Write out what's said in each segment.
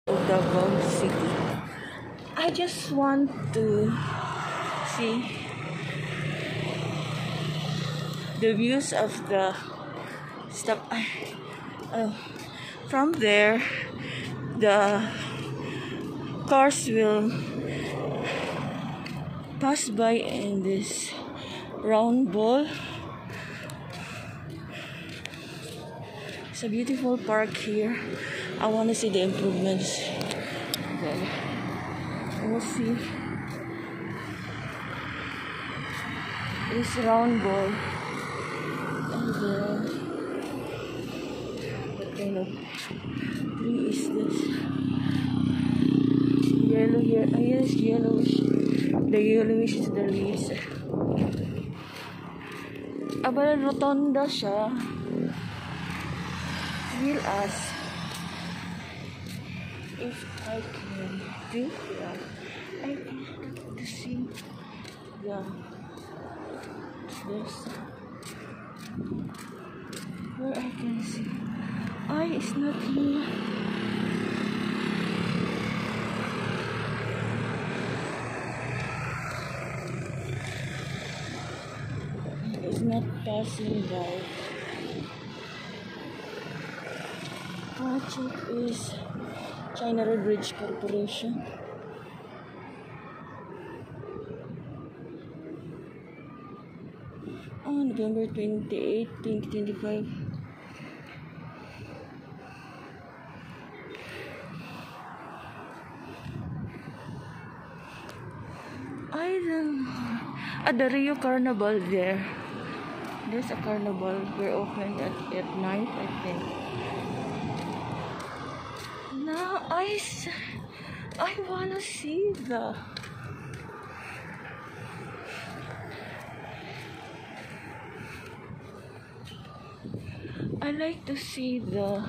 of Davao City. I just want to see the views of the stuff. From there, the cars will pass by in this round ball. It's a beautiful park here. I want to see the improvements. Okay. We'll see this round ball. And what kind of tree is this? Yellow here. Yes, yellowish. The yellowish is the leaves. Aba, rotonda siya. Will ask if I can do that. I want to see this where I can see. It's not here. It's not passing by. Project is China Road Bridge Corporation. On November 28, 2025. I don't know. At the Rio Carnival there. There's a carnival. We're open at night, I think. Now I wanna see the I like to see the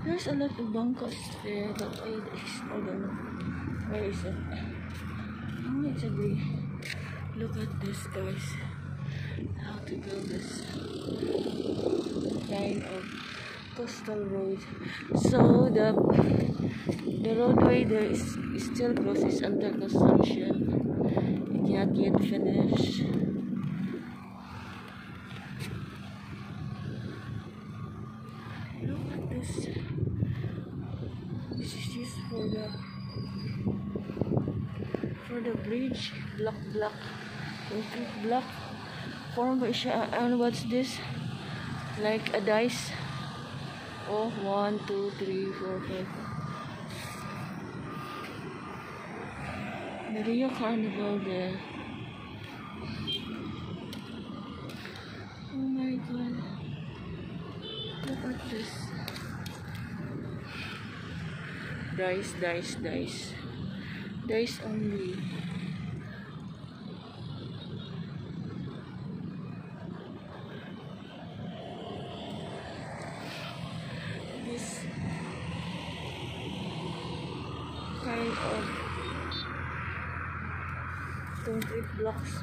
there's a lot of bunkers there, but I don't know where is it. Oh, it's ugly. Look at this, guys. How to build this kind of coastal road. So the roadway there is still closed. It's under construction. It cannot yet finish. Look at this. This is just for the bridge. Block. Concrete block. Form by siya. And what's this? Like a dice. Oh, 1, 2, 3, 4, 5. The Rio Carnival there. Oh my god. Look at this. Dice. Dice only. This kind of concrete blocks.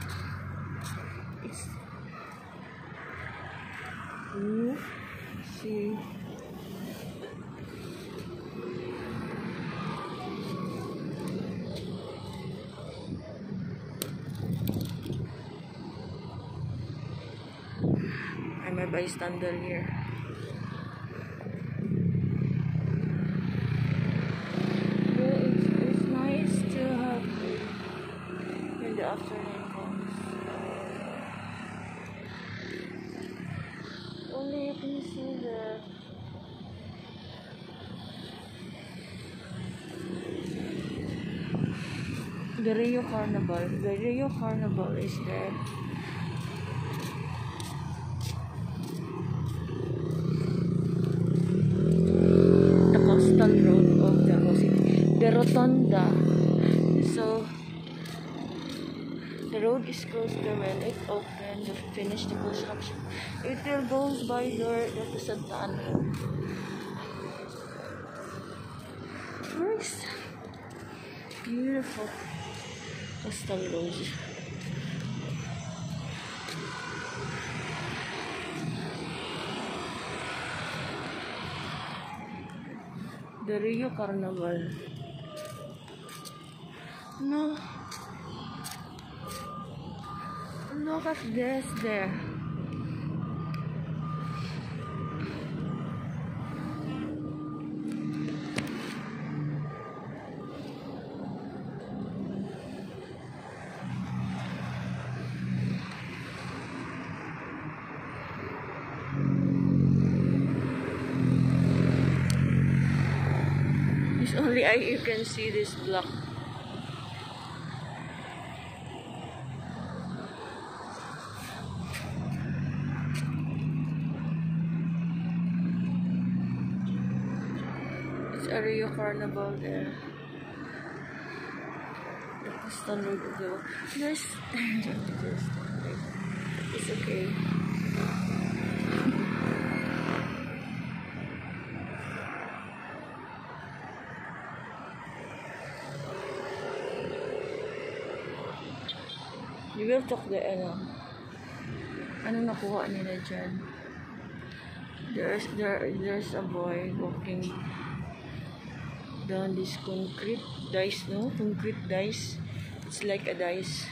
It's see. I'm a bystander here. It's nice to have when the afternoon comes. Only you can see the Rio Carnival. The Rio Carnival is there. Road of Davao City, the rotonda. So the road is closed there when it opened to finish the construction. It will go by there to Santa Ana. First, beautiful coastal road. The Rio Carnival. No. Look at this there. It's only you can see this block. It's a Rio Carnival there. The Coastal Road of the there's it's okay. You will talk the ano nakuha nila dyan. There's a boy walking down this concrete dice, no? Concrete dice. It's like a dice.